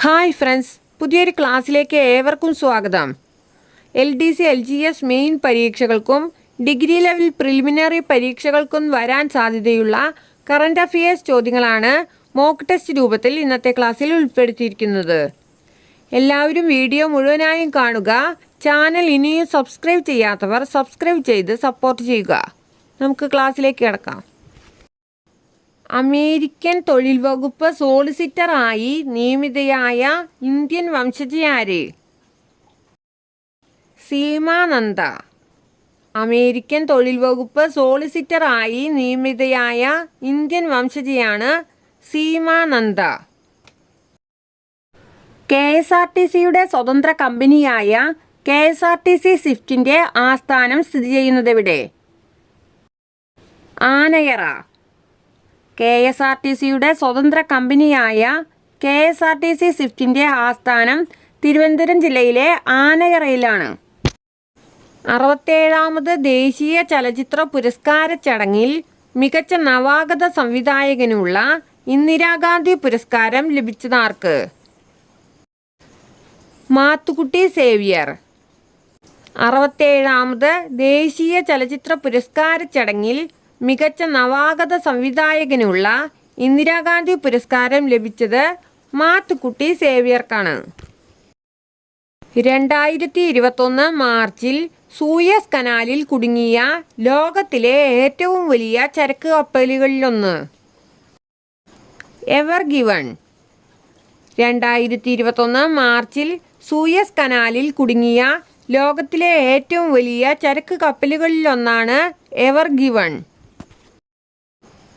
Hi friends, പുതിയൊരു ക്ലാസ്സിലേക്ക് ഏവർക്കും സ്വാഗതം. LDC LGS മെയിൻ പരീക്ഷകൾക്കും ഡിഗ്രി ലെവൽ പ്രിലിമിനറി പരീക്ഷകൾക്കും വരാൻ സാധ്യതയുള്ള കറണ്ട് അഫയേഴ്സ് ചോദ്യങ്ങളാണ് മോക്ക് ടെസ്റ്റ് രൂപത്തിൽ ഇന്നത്തെ ക്ലാസ്സിൽ ഉൾപ്പെടുത്തിയിരിക്കുന്നത്. എല്ലാവരും വീഡിയോ മുഴുവനായും കാണുക. ചാനൽ ഇനിയും സബ്സ്ക്രൈബ് ചെയ്യാത്തവർ സബ്സ്ക്രൈബ് ചെയ്ത് സപ്പോർട്ട് ചെയ്യുക. നമുക്ക് ക്ലാസ്സിലേക്ക് കിടക്കാം. അമേരിക്കൻ തൊഴിൽ വകുപ്പ് സോളിസിറ്ററായി നിയമിതയായ ഇന്ത്യൻ വംശജയാര്? സീമാ നന്ദ. അമേരിക്കൻ തൊഴിൽ വകുപ്പ് സോളിസിറ്ററായി നിയമിതയായ ഇന്ത്യൻ വംശജയാണ് സീമാ നന്ദ. KSRTCയുടെ സ്വതന്ത്ര കമ്പനിയായ KSRTC സ്വിഫ്റ്റിൻ്റെ ആസ്ഥാനം സ്ഥിതി ചെയ്യുന്നതെവിടെ? ആനയറ. KSRTCയുടെ സ്വതന്ത്ര കമ്പനിയായ KSRTC സ്വിഫ്റ്റിൻ്റെ ആസ്ഥാനം തിരുവനന്തപുരം ജില്ലയിലെ ആനയറയിലാണ്. 67ാമത് ദേശീയ ചലച്ചിത്ര പുരസ്കാര ചടങ്ങിൽ മികച്ച നവാഗത സംവിധായകനുള്ള ഇന്ദിരാഗാന്ധി പുരസ്കാരം ലഭിച്ചതാർക്ക്? മാത്തുക്കുട്ടി സേവ്യർ. 67ാമത് ദേശീയ ചലച്ചിത്ര പുരസ്കാര ചടങ്ങിൽ മികച്ച നവാഗത സംവിധായകനുള്ള ഇന്ദിരാഗാന്ധി പുരസ്കാരം ലഭിച്ചത് മാത്തുക്കുട്ടി സേവ്യർക്കാണ്. 2021 മാർച്ചിൽ സൂയസ് കനാലിൽ കുടുങ്ങിയ ലോകത്തിലെ ഏറ്റവും വലിയ ചരക്ക് കപ്പലുകളിലൊന്ന്? Ever given. 2021 മാർച്ചിൽ സൂയസ് കനാലിൽ കുടുങ്ങിയ ലോകത്തിലെ ഏറ്റവും വലിയ ചരക്ക് കപ്പലുകളിലൊന്നാണ് എവർ ഗിവൺ.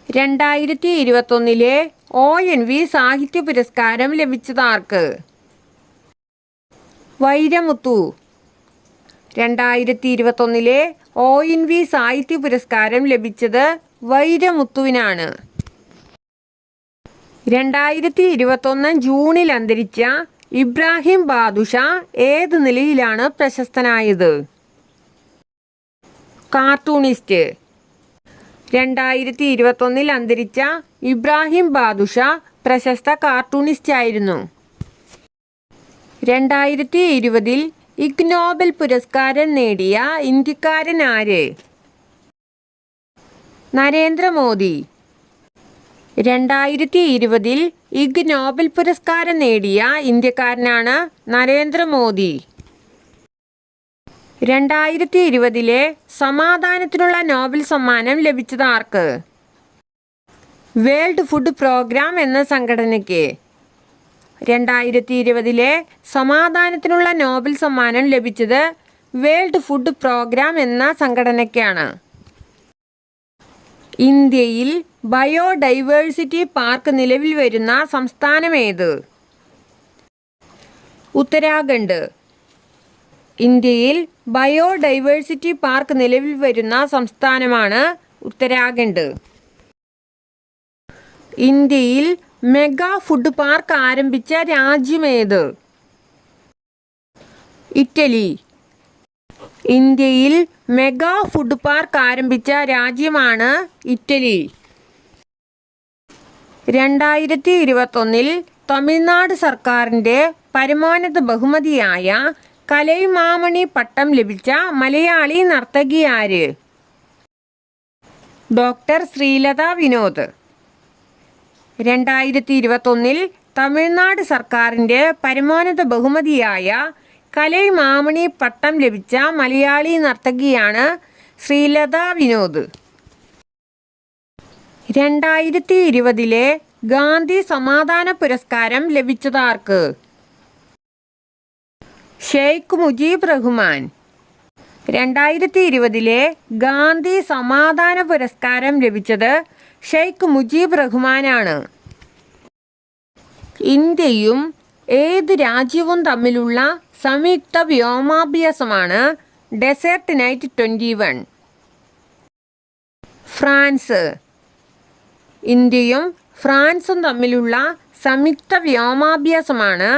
2021 ONV സാഹിത്യ പുരസ്കാരം ലഭിച്ചതാർക്ക്? വൈരമുത്തു. 2021 ONV സാഹിത്യ പുരസ്കാരം ലഭിച്ചത് വൈരമുത്തുവിനാണ്. 2021 ജൂണിൽ അന്തരിച്ച ഇബ്രാഹിം ബാദുഷ ഏത് നിലയിലാണ് പ്രശസ്തനായത്? കാർട്ടൂണിസ്റ്റ്. 2021 അന്തരിച്ച ഇബ്രാഹിം ബാദുഷ പ്രശസ്ത കാർട്ടൂണിസ്റ്റ് ആയിരുന്നു. 2020 ഇഗ് നോബൽ പുരസ്കാരം നേടിയ ഇന്ത്യക്കാരൻ ആര്? നരേന്ദ്രമോദി. 2020 ഇഗ് നോബൽ പുരസ്കാരം നേടിയ ഇന്ത്യക്കാരനാണ് നരേന്ദ്രമോദി. 2020 സമാധാനത്തിനുള്ള നോബൽ സമ്മാനം ലഭിച്ചതാർക്ക്? വേൾഡ് ഫുഡ് പ്രോഗ്രാം എന്ന സംഘടനയ്ക്ക്. 2020 സമാധാനത്തിനുള്ള നോബൽ സമ്മാനം ലഭിച്ചത് വേൾഡ് ഫുഡ് പ്രോഗ്രാം എന്ന സംഘടനയ്ക്കാണ്. ഇന്ത്യയിൽ ബയോഡൈവേഴ്സിറ്റി പാർക്ക് നിലവിൽ വരുന്ന സംസ്ഥാനമേത്? ഉത്തരാഖണ്ഡ്. ഇന്ത്യയിൽ ബയോഡൈവേഴ്സിറ്റി പാർക്ക് നിലവിൽ വരുന്ന സംസ്ഥാനമാണ് ഉത്തരാഖണ്ഡ്. ഇന്ത്യയിൽ മെഗാ ഫുഡ് പാർക്ക് ആരംഭിച്ച രാജ്യമേത്? ഇറ്റലി. ഇന്ത്യയിൽ മെഗാ ഫുഡ് പാർക്ക് ആരംഭിച്ച രാജ്യമാണ് ഇറ്റലി. 2021 തമിഴ്നാട് സർക്കാരിൻ്റെ പരമോന്നത ബഹുമതിയായ കലൈമാമണി പട്ടം ലഭിച്ച മലയാളി നർത്തകി ആര്? ഡോക്ടർ ശ്രീലത വിനോദ്. 2021 തമിഴ്നാട് സർക്കാരിൻ്റെ പരമോന്നത ബഹുമതിയായ കലൈമാമണി പട്ടം ലഭിച്ച മലയാളി നർത്തകിയാണ് ശ്രീലത വിനോദ്. 2020 ഗാന്ധി സമാധാന പുരസ്കാരം ലഭിച്ചതാർക്ക്? ഷെയ്ഖ് മുജീബ് റഹ്മാൻ. 2020 ഗാന്ധി സമാധാന പുരസ്കാരം ലഭിച്ചത് ഷെയ്ഖ് മുജീബ് റഹ്മാനാണ്. ഇന്ത്യയും ഏത് രാജ്യവും തമ്മിലുള്ള സംയുക്ത വ്യോമാഭ്യാസമാണ് ഡെസേർട്ട് നൈറ്റ് 21? ഫ്രാൻസ്. ഇന്ത്യയും ഫ്രാൻസും തമ്മിലുള്ള സംയുക്ത വ്യോമാഭ്യാസമാണ്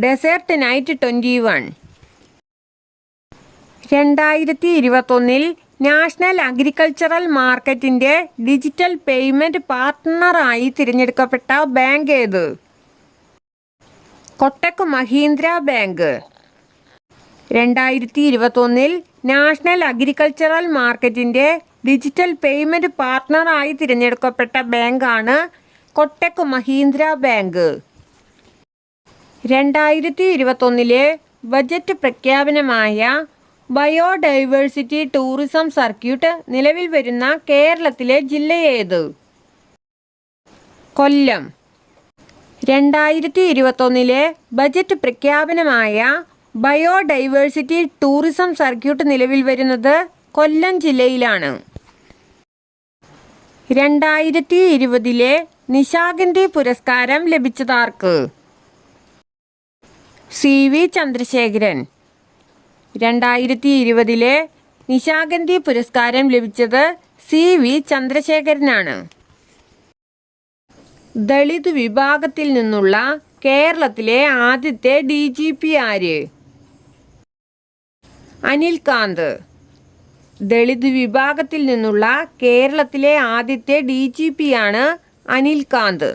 ഡെസേർട്ട് നൈറ്റ് 21. 2021 നാഷണൽ അഗ്രികൾച്ചറൽ മാർക്കറ്റിൻ്റെ ഡിജിറ്റൽ പേയ്മെൻറ്റ് പാർട്ട്ണറായി തിരഞ്ഞെടുക്കപ്പെട്ട ബാങ്ക് ഏത്? Kotak Mahindra bank. 2021 national agricultural മാർക്കറ്റിൻ്റെ ഡിജിറ്റൽ പേയ്മെൻറ്റ് പാർട്ണറായി തിരഞ്ഞെടുക്കപ്പെട്ട ബാങ്കാണ് കൊട്ടക് മഹീന്ദ്ര ബാങ്ക്. 2021 ബജറ്റ് പ്രഖ്യാപനമായ ബയോഡൈവേഴ്സിറ്റി ടൂറിസം സർക്യൂട്ട് നിലവിൽ വരുന്ന കേരളത്തിലെ ജില്ല ഏത്? കൊല്ലം. 2021 ബജറ്റ് പ്രഖ്യാപനമായ ബയോഡൈവേഴ്സിറ്റി ടൂറിസം സർക്യൂട്ട് നിലവിൽ വരുന്നത് കൊല്ലം ജില്ലയിലാണ്. 2020 നിശാഗന്ധി പുരസ്കാരം ലഭിച്ചതാർക്ക്? CV ചന്ദ്രശേഖരൻ. 2020 നിശാഗന്ധി പുരസ്കാരം ലഭിച്ചത് CV ചന്ദ്രശേഖരനാണ്. ദളിത് വിഭാഗത്തിൽ നിന്നുള്ള കേരളത്തിലെ ആദ്യത്തെ DGP ആര്? അനിൽകാന്ത്. ദളിത് വിഭാഗത്തിൽ നിന്നുള്ള കേരളത്തിലെ ആദ്യത്തെ DGP ആണ് അനിൽകാന്ത്.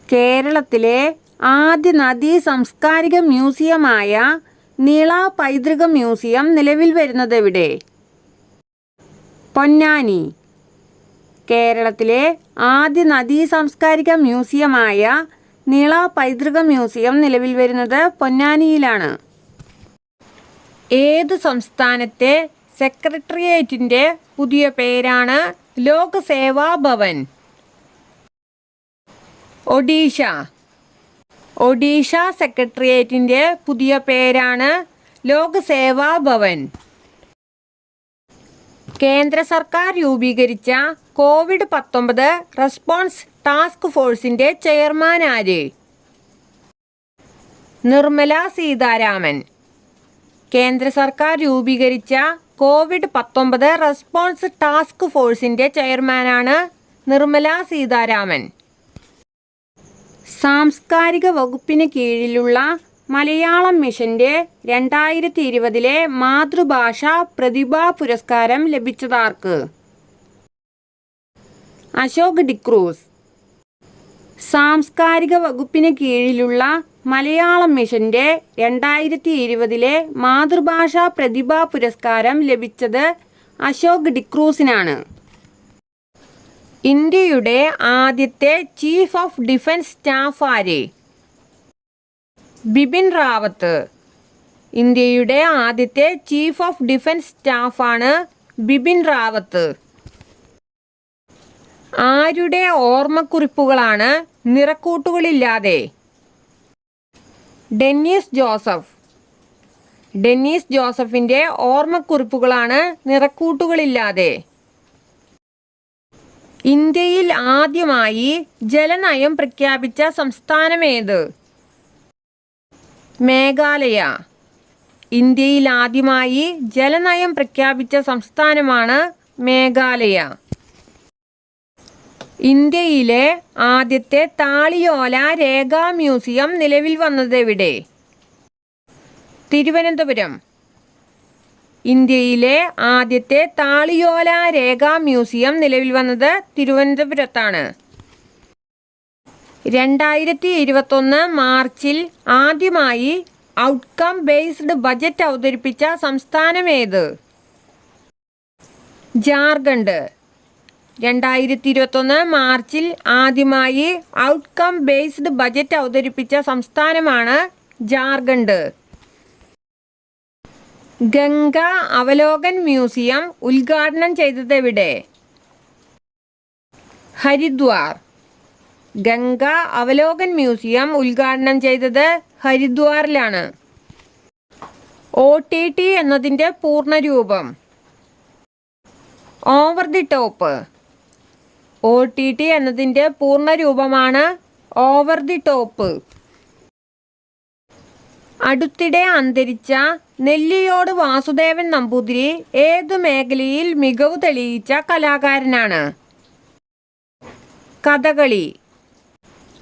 കേരളത്തിലെ ആദ്യ നദീ സാംസ്കാരിക മ്യൂസിയമായ നിള പൈതൃക മ്യൂസിയം നിലവിൽ വരുന്നത് എവിടെ? പൊന്നാനി. കേരളത്തിലെ ആദ്യ നദീ സാംസ്കാരിക മ്യൂസിയമായ നിള പൈതൃക മ്യൂസിയം നിലവിൽ വരുന്നത് പൊന്നാനിയിലാണ്. ഏത് സംസ്ഥാനത്തെ സെക്രട്ടേറിയറ്റിൻ്റെ പുതിയ പേരാണ് ലോക് സേവാ ഭവൻ? ഒഡീഷ. ഒഡീഷ സെക്രട്ടേറിയറ്റിൻ്റെ പുതിയ പേരാണ് ലോക് സേവാ ഭവൻ. കേന്ദ്ര സർക്കാർ രൂപീകരിച്ച COVID-19 റെസ്പോൺസ് ടാസ്ക് ഫോഴ്സിൻ്റെ ചെയർമാൻ ആര്? നിർമ്മല സീതാരാമൻ. കേന്ദ്ര സർക്കാർ രൂപീകരിച്ച COVID-19 റെസ്പോൺസ് ടാസ്ക് ഫോഴ്സിൻ്റെ ചെയർമാനാണ് നിർമ്മല സീതാരാമൻ. സാംസ്കാരിക വകുപ്പിന് കീഴിലുള്ള മലയാളം മിഷൻ്റെ 2020 മാതൃഭാഷാ പ്രതിഭാ പുരസ്കാരം ലഭിച്ചതാർക്ക്? അശോക് ഡിക്രൂസ്. സാംസ്കാരിക വകുപ്പിന് കീഴിലുള്ള മലയാളം മിഷൻ്റെ 2020 മാതൃഭാഷാ പ്രതിഭാ പുരസ്കാരം ലഭിച്ചത് അശോക് ഡിക്രൂസിനാണ്. ഇന്ത്യയുടെ ആദ്യത്തെ ചീഫ് ഓഫ് ഡിഫൻസ് സ്റ്റാഫ് ആര്? ബിപിൻ റാവത്ത്. ഇന്ത്യയുടെ ആദ്യത്തെ ചീഫ് ഓഫ് ഡിഫൻസ് സ്റ്റാഫാണ് ബിപിൻ റാവത്ത്. ആരുടെ ഓർമ്മക്കുറിപ്പുകളാണ് നിറക്കൂട്ടുകളില്ലാതെ? ഡെന്നീസ് ജോസഫ്. ഡെന്നീസ് ജോസഫിൻ്റെ ഓർമ്മക്കുറിപ്പുകളാണ് നിറക്കൂട്ടുകളില്ലാതെ. ഇന്ത്യയിൽ ആദ്യമായി ജലനയം പ്രഖ്യാപിച്ച സംസ്ഥാനമേത്? മേഘാലയ. ഇന്ത്യയിൽ ആദ്യമായി ജലനയം പ്രഖ്യാപിച്ച സംസ്ഥാനമാണ് മേഘാലയ. ഇന്ത്യയിലെ ആദ്യത്തെ താളിയോല രേഖാ മ്യൂസിയം നിലവിൽ വന്നതെവിടെ? തിരുവനന്തപുരം. ഇന്ത്യയിലെ ആദ്യത്തെ താളിയോല രേഖാ മ്യൂസിയം നിലവിൽ വന്നത് തിരുവനന്തപുരത്താണ്. 2021 മാർച്ചിൽ ആദ്യമായി ഔട്ട്കം ബേസ്ഡ് ബജറ്റ് അവതരിപ്പിച്ച സംസ്ഥാനമേത്? ജാർഖണ്ഡ്. 2021 മാർച്ചിൽ ആദ്യമായി ഔട്ട്കം ബേസ്ഡ് ബജറ്റ് അവതരിപ്പിച്ച സംസ്ഥാനമാണ് ജാർഖണ്ഡ്. ഗംഗ അവലോകൻ മ്യൂസിയം ഉദ്ഘാടനം ചെയ്തതെവിടെ? ഹരിദ്വാർ. ഗംഗ അവലോകൻ മ്യൂസിയം ഉദ്ഘാടനം ചെയ്തത് ഹരിദ്വാറിലാണ്. OTT എന്നതിൻ്റെ പൂർണ്ണരൂപം? Over the top. OTT എന്നതിൻ്റെ പൂർണ്ണരൂപമാണ് ഓവർ ദി ടോപ്പ്. അടുത്തിടെ അന്തരിച്ച നെല്ലിയോട് വാസുദേവൻ നമ്പൂതിരി ഏതു മേഖലയിൽ മികവ് തെളിയിച്ച കലാകാരനാണ്? കഥകളി.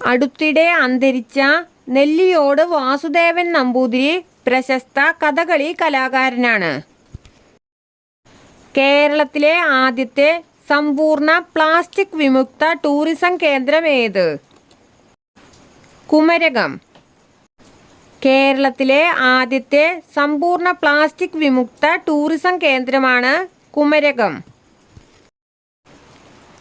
അടുത്തിടെ അന്തരിച്ച നെല്ലിയോട് വാസുദേവൻ നമ്പൂതിരി പ്രശസ്ത കഥകളി കലാകാരനാണ്. കേരളത്തിലെ ആദ്യത്തെ സമ്പൂർണ്ണ പ്ലാസ്റ്റിക് വിമുക്ത ടൂറിസം കേന്ദ്രം ഏത്? കുമരകം. കേരളത്തിലെ ആദ്യത്തെ സമ്പൂർണ്ണ പ്ലാസ്റ്റിക് വിമുക്ത ടൂറിസം കേന്ദ്രമാണ് കുമരകം.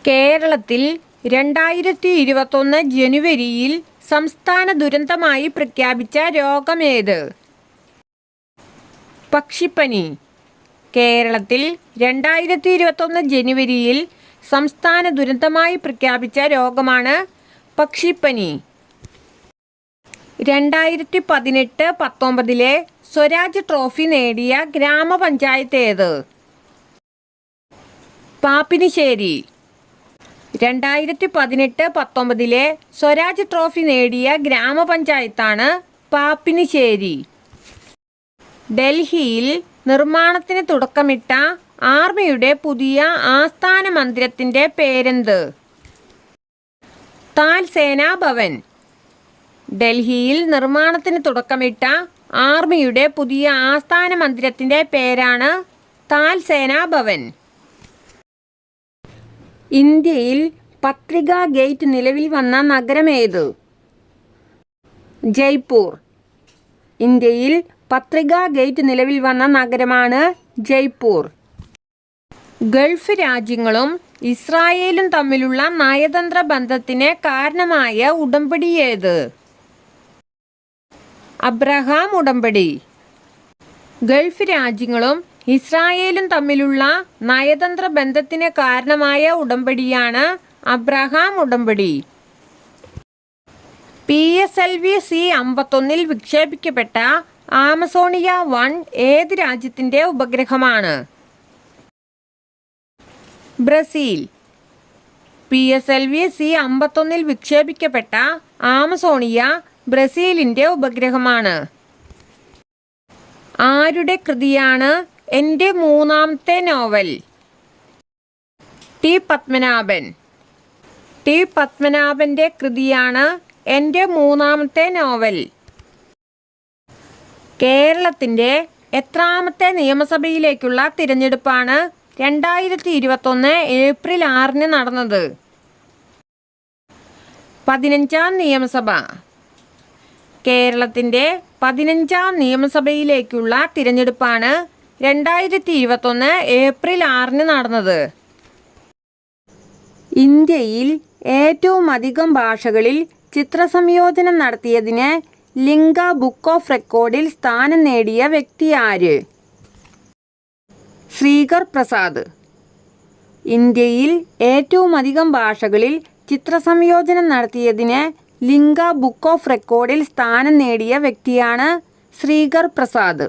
കേരളത്തിൽ 2021 ജനുവരിയിൽ സംസ്ഥാന ദുരന്തമായി പ്രഖ്യാപിച്ച രോഗമേത്? പക്ഷിപ്പനി. കേരളത്തിൽ 2021 ജനുവരിയിൽ സംസ്ഥാന ദുരന്തമായി പ്രഖ്യാപിച്ച രോഗമാണ് പക്ഷിപ്പനി. 2018-19 സ്വരാജ് ട്രോഫി നേടിയ ഗ്രാമപഞ്ചായത്ത് ഏത്? പാപ്പിനിശ്ശേരി. 2018-19 സ്വരാജ് ട്രോഫി നേടിയ ഗ്രാമപഞ്ചായത്താണ് പാപ്പിനിശ്ശേരി. ഡൽഹിയിൽ നിർമ്മാണത്തിന് തുടക്കമിട്ട ആർമിയുടെ പുതിയ ആസ്ഥാന മന്ദിരത്തിൻ്റെ പേരെന്ത്? താൽ സേനാ ഭവൻ. ഡൽഹിയിൽ നിർമ്മാണത്തിന് തുടക്കമിട്ട ആർമിയുടെ പുതിയ ആസ്ഥാന മന്ദിരത്തിൻ്റെ പേരാണ് താൽ സേനാ ഭവൻ. ഇന്ത്യയിൽ പത്രികാ ഗേറ്റ് നിലവിൽ വന്ന നഗരമേത്? ജയ്പൂർ. ഇന്ത്യയിൽ പത്രികാ ഗേറ്റ് നിലവിൽ വന്ന നഗരമാണ് ജയ്പൂർ. ഗൾഫ് രാജ്യങ്ങളും ഇസ്രായേലും തമ്മിലുള്ള നയതന്ത്ര ബന്ധത്തിന് കാരണമായ ഉടമ്പടി ഏത്? അബ്രഹാം ഉടമ്പടി. ഗൾഫ് രാജ്യങ്ങളും ഇസ്രായേലും തമ്മിലുള്ള നയതന്ത്ര ബന്ധത്തിന് കാരണമായ ഉടമ്പടിയാണ് അബ്രഹാം ഉടമ്പടി. PSLV C-51 വിക്ഷേപിക്കപ്പെട്ട ആമസോണിയ 1 ഏത് രാജ്യത്തിൻ്റെ ഉപഗ്രഹമാണ്? ബ്രസീൽ. PSLV C-51 വിക്ഷേപിക്കപ്പെട്ട ആമസോണിയ ബ്രസീലിൻ്റെ ഉപഗ്രഹമാണ്. ആരുടെ കൃതിയാണ് എൻ്റെ മൂന്നാമത്തെ നോവൽ? ടി പത്മനാഭൻ. ടി പത്മനാഭൻ്റെ കൃതിയാണ് എൻ്റെ മൂന്നാമത്തെ നോവൽ. കേരളത്തിൻ്റെ എത്രാമത്തെ നിയമസഭയിലേക്കുള്ള തിരഞ്ഞെടുപ്പാണ് 2021 ഏപ്രിൽ 6 നടന്നത്? 15ാം നിയമസഭ. കേരളത്തിൻ്റെ 15ാം നിയമസഭയിലേക്കുള്ള തിരഞ്ഞെടുപ്പാണ് 2021 ഏപ്രിൽ 6 നടന്നത്. ഇന്ത്യയിൽ ഏറ്റവും അധികം ഭാഷകളിൽ ചിത്രസംയോജനം നടത്തിയതിന് ലിംഗ ബുക്ക് ഓഫ് റെക്കോർഡിൽ സ്ഥാനം നേടിയ വ്യക്തി ആര്? ശ്രീകർ പ്രസാദ്. ഇന്ത്യയിൽ ഏറ്റവും അധികം ഭാഷകളിൽ ചിത്രസംയോജനം നടത്തിയതിന് ലിംഗ ബുക്ക് ഓഫ് റെക്കോർഡിൽ സ്ഥാനം നേടിയ വ്യക്തിയാണ് ശ്രീകർ പ്രസാദ്.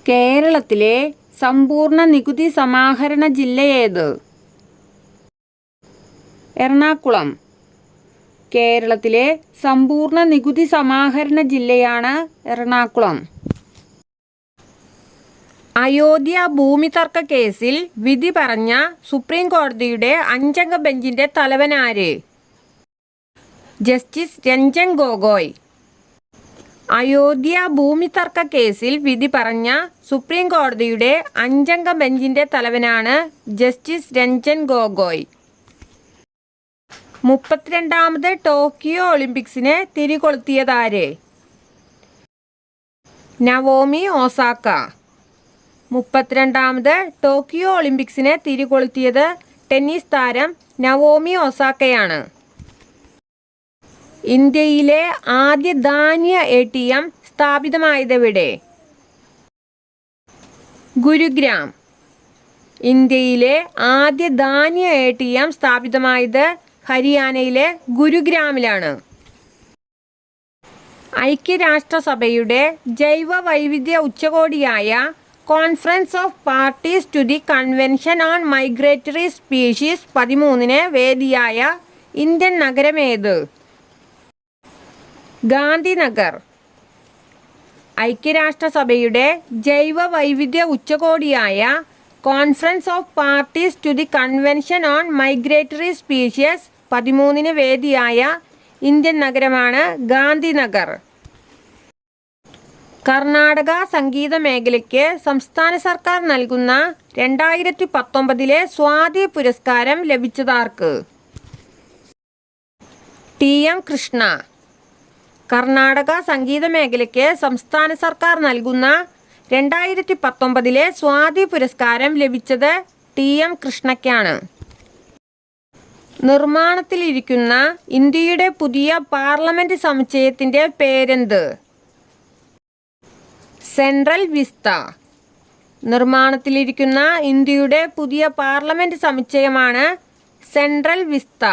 കേരളത്തിലെ സമ്പൂർണ്ണ നികുതി സമാഹരണ ജില്ല ഏത്? എറണാകുളം. കേരളത്തിലെ സമ്പൂർണ്ണ നികുതി സമാഹരണ ജില്ലയാണ് എറണാകുളം. അയോധ്യ ഭൂമി തർക്ക കേസിൽ വിധി പറഞ്ഞ സുപ്രീം കോടതിയുടെ 5 അംഗ ബെഞ്ചിൻ്റെ തലവനാര്? ജസ്റ്റിസ് രഞ്ജൻ ഗൊഗോയ്. അയോധ്യ ഭൂമി തർക്ക കേസിൽ വിധി പറഞ്ഞ സുപ്രീം കോടതിയുടെ 5 അംഗ ബെഞ്ചിൻ്റെ തലവനാണ് ജസ്റ്റിസ് രഞ്ജൻ ഗൊഗോയ്. 32ാമത് ടോക്കിയോ ഒളിമ്പിക്സിനെ തിരികൊളുത്തിയതാര്? Naomi Osaka. 32ാമത് ടോക്കിയോ ഒളിമ്പിക്സിനെ തിരികൊളുത്തിയത് ടെന്നീസ് താരം നവോമി ഒസാക്കയാണ്. ഇന്ത്യയിലെ ആദ്യ ധാന്യ ATM സ്ഥാപിതമായതെവിടെ? ഗുരുഗ്രാം. ഇന്ത്യയിലെ ആദ്യ ധാന്യ ATM സ്ഥാപിതമായത് ഹരിയാനയിലെ ഗുരുഗ്രാമിലാണ്. ഐക്യരാഷ്ട്രസഭയുടെ ജൈവ വൈവിധ്യ ഉച്ചകോടിയായ conference of parties to the convention on migratory species 13 വേദിയായ ഇന്ത്യൻ നഗരമേത്? ഗാന്ധിനഗർ. ഐക്യരാഷ്ട്രസഭയുടെ ജൈവ വൈവിധ്യ ഉച്ചകോടിയായ conference of parties to the convention on migratory species 13 വേദിയായ ഇന്ത്യൻ നഗരമാണ് ഗാന്ധിനഗർ. കർണാടക സംഗീത മേഖലയ്ക്ക് സംസ്ഥാന സർക്കാർ നൽകുന്ന 2019 സ്വാതി പുരസ്കാരം ലഭിച്ചതാർക്ക്? TM കൃഷ്ണ. കർണാടക സംഗീത മേഖലയ്ക്ക് സംസ്ഥാന സർക്കാർ നൽകുന്ന 2019 സ്വാതി പുരസ്കാരം ലഭിച്ചത് TM കൃഷ്ണയ്ക്കാണ്. നിർമ്മാണത്തിലിരിക്കുന്ന ഇന്ത്യയുടെ പുതിയ പാർലമെൻറ്റ് സമുച്ചയത്തിൻ്റെ പേരെന്ത്? Central Vista. നിർമ്മാണത്തിലിരിക്കുന്ന ഇന്ത്യയുടെ പുതിയ പാർലമെൻറ്റ് സമുച്ചയമാണ് സെൻട്രൽ വിസ്ത.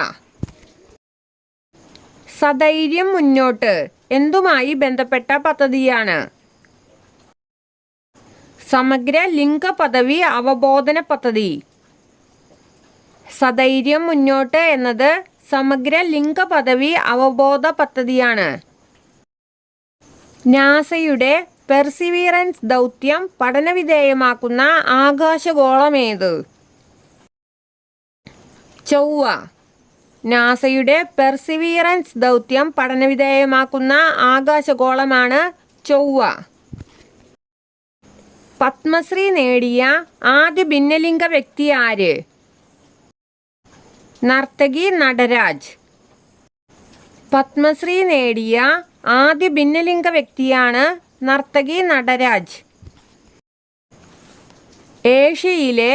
സധൈര്യം മുന്നോട്ട് എന്തുമായി ബന്ധപ്പെട്ട പദ്ധതിയാണ്? സമഗ്ര ലിംഗ പദവി അവബോധന പദ്ധതി. സധൈര്യം മുന്നോട്ട് എന്നത് സമഗ്ര ലിംഗ പദവി അവബോധ പദ്ധതിയാണ്. നാസയുടെ പെർസിവിയറൻസ് ദൗത്യം പഠനവിധേയമാക്കുന്ന ആകാശഗോളമേത്? ചൊവ്വ. നാസയുടെ പെർസിവിയറൻസ് ദൗത്യം പഠനവിധേയമാക്കുന്ന ആകാശഗോളമാണ് ചൊവ്വ. പത്മശ്രീ നേടിയ ആദ്യ ഭിന്നലിംഗ വ്യക്തി ആര്? നർത്തകി നടരാജ്. പത്മശ്രീ നേടിയ ആദ്യ ഭിന്നലിംഗ വ്യക്തിയാണ് നർത്തകി നടരാജ്. ഏഷ്യയിലെ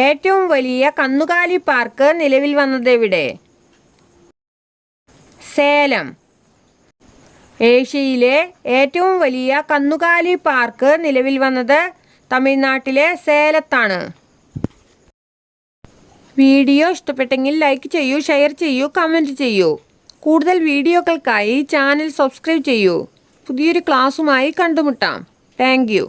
ഏറ്റവും വലിയ കന്നുകാലി പാർക്ക് നിലവിൽ വന്നതെവിടെ? സേലം. ഏഷ്യയിലെ ഏറ്റവും വലിയ കന്നുകാലി പാർക്ക് നിലവിൽ വന്നത് തമിഴ്നാട്ടിലെ സേലത്താണ്. വീഡിയോ ഇഷ്ടപ്പെട്ടെങ്കിൽ ലൈക്ക് ചെയ്യൂ, ഷെയർ ചെയ്യൂ, കമൻറ്റ് ചെയ്യൂ. കൂടുതൽ വീഡിയോകൾക്കായി ചാനൽ സബ്സ്ക്രൈബ് ചെയ്യൂ. പുതിയൊരു ക്ലാസ്സുമായി കണ്ടുമുട്ടാം. Thank you.